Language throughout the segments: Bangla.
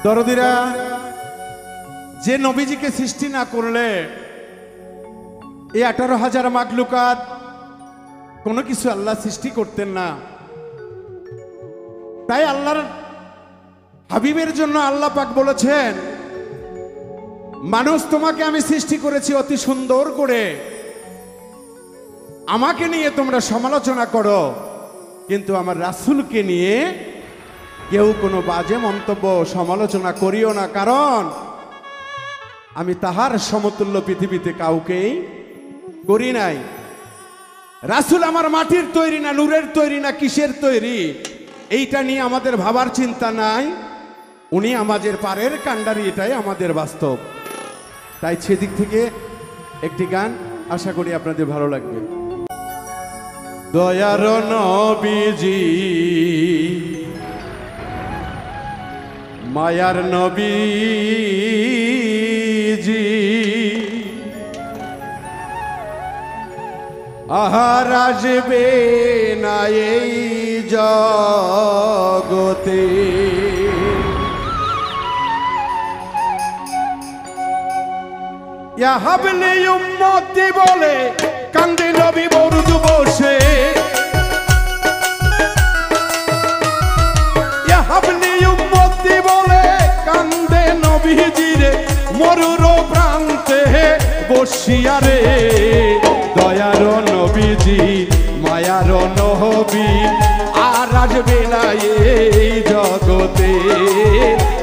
দরদিরা, যে নবীজিকে সৃষ্টি না করলে এই 18,000 মাখলুকাত কোনো কিছু আল্লাহ সৃষ্টি করতেন না। তাই আল্লাহর হাবিবের জন্য আল্লাহ পাক বলেছেন, মানুষ তোমাকে আমি সৃষ্টি করেছি অতি সুন্দর করে, আমাকে নিয়ে তোমরা সমালোচনা করো, কিন্তু আমার রাসূলকে নিয়ে কেউ কোনো বাজে মন্তব্য সমালোচনা করিও না, কারণ আমি তাহার সমতুল্য পৃথিবীতে কাউকেই করি নাই। রাসূল আমার মাটির তৈরি না, নূরের তৈরি না, কিসের তৈরি, এইটা নিয়ে আমাদের ভাবার চিন্তা নাই। উনি আমাদের পারের কাণ্ডারি, এটাই আমাদের বাস্তব। তাই সেদিক থেকে একটি গান আশা করি আপনাদের ভালো লাগবে। দয়ার নবীজি, মায়ার নবীজি, আহার আসবে না এই জগতে, ইয়া হাবলি উম্মতি বলে কান্দে নবী বরুদ বসে, ইয়া হাবলি উম্মতি বলে কান্দে নবীজিরে মরুর প্রান্তে বসিয়া রে। দয়ার নবীজি, মায়ার নবী, আর আসবে না এই জগতে।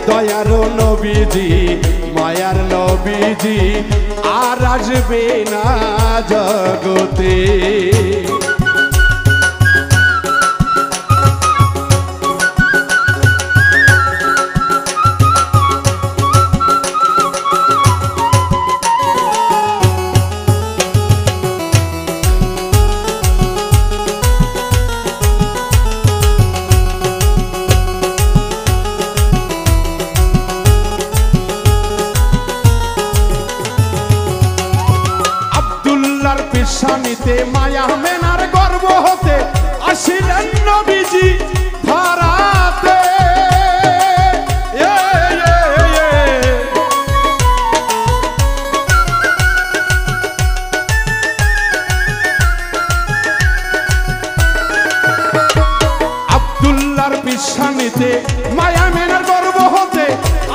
দয়ার নবীজি, মায়ার নবীজি, আর আসবে না জগতে। পেশানিতে মায়া মেনার গর্ব হতে আসিলেন নবীজি ধরাতে। আব্দুল্লাহর পেশানিতে মায়া মেনার গর্ব হতে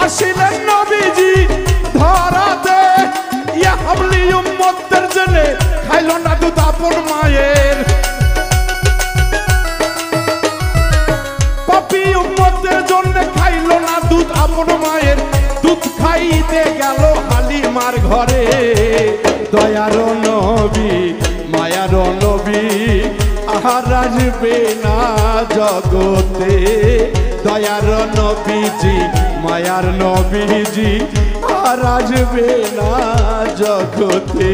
আসিলেন নবীজি ধরাতে। ইয়া হাবলি উম্মতের জন্য খাইল না দুধ আপন মায়ের, পাপী উম্মতের জন্য খাইল না দুধ আপন মায়ের, দুধ খাইতে গেল হালিমার ঘরে। দয়ার নবী, মায়ার নবী, আর আসবে না জগতে। দয়ার নবীজি, মায়ার নবীজি, আর আসবে না জগতে।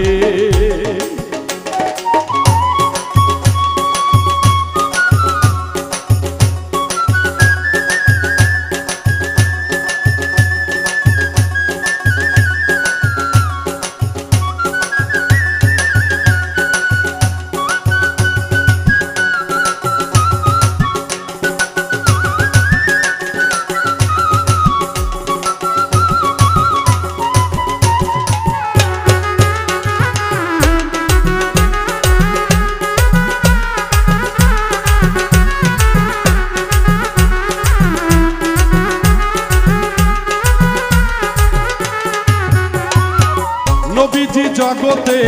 নবীজি জগতে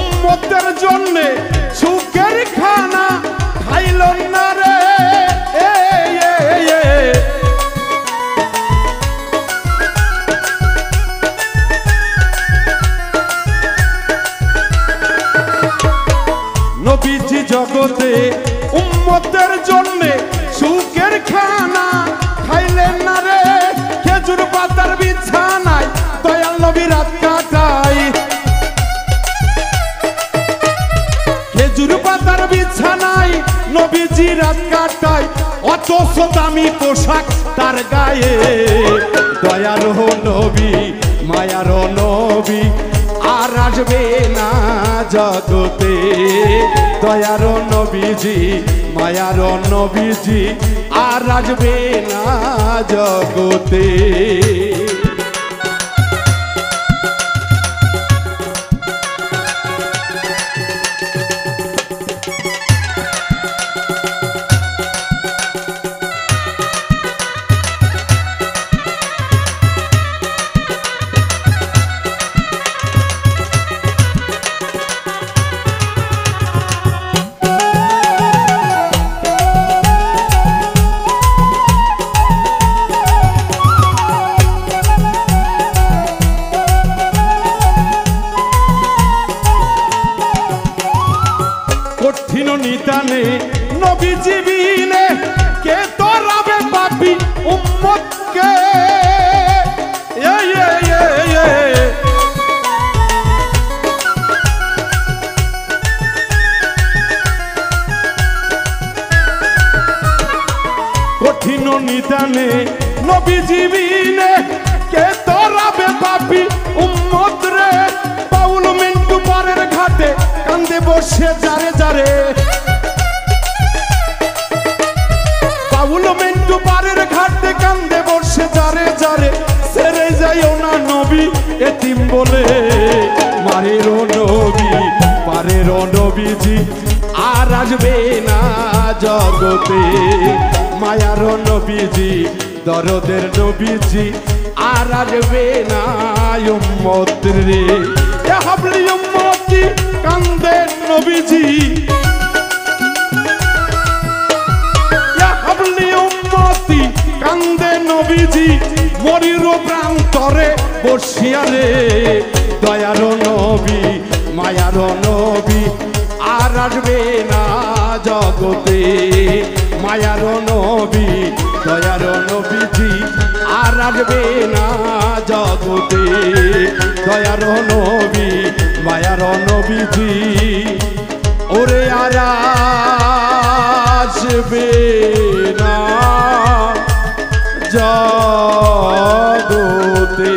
উম্মতের জন্য সুখের খানা খাইল না রে। নবীজি জগতে উম্মতের জন্য সুখের খানা খাইলেন না রে। খেজুর পাতার বিছানায় দয়াল নবী রাত কাটাই, খেজুর পাতার বিছানায় নবীজি রাত কাটায়, অথচ দামি পোশাক তার গায়ে। দয়ার নবী, মায়ার নবী, আর আসবে না জগতে দয়ার নবীজি মায়ার নবীজি আর আসবে না জগতে কঠিন নিদানে নবীজি বিনে কে তোরাবে পাপি উম্মতকে কঠিন নিদানে নবীজি বিনে কে তোরাবে পাপি উম্মত রে বাউল মিন্টু পারের ঘাটে কান্দে বসে যারে যারে বাউল মিন্টু পারের ঘাটে কান্দে বসে যারে যারে ছেড়ে যাইও না নবী এতিম বলে মারের নবী পারের নবীজি আর আসবে না জগতে মায়ার নবীজি দরদের নবীজি আর আসবে না উম্মত রে এ হাবলি উম্মতি কান্দে নবীজি এ হাবলি উম্মতি কান্দে নবীজি মরির প্রান্তরে বসিয়া রে দয়ার নবী মায়ার নবী আর আসবে না জগতে মায়ার নবী দয়ার নবীজি আর আসবে না জগতে দয়ার নবী মায়ার নবীজি ওরে আর আসবে না জগতে।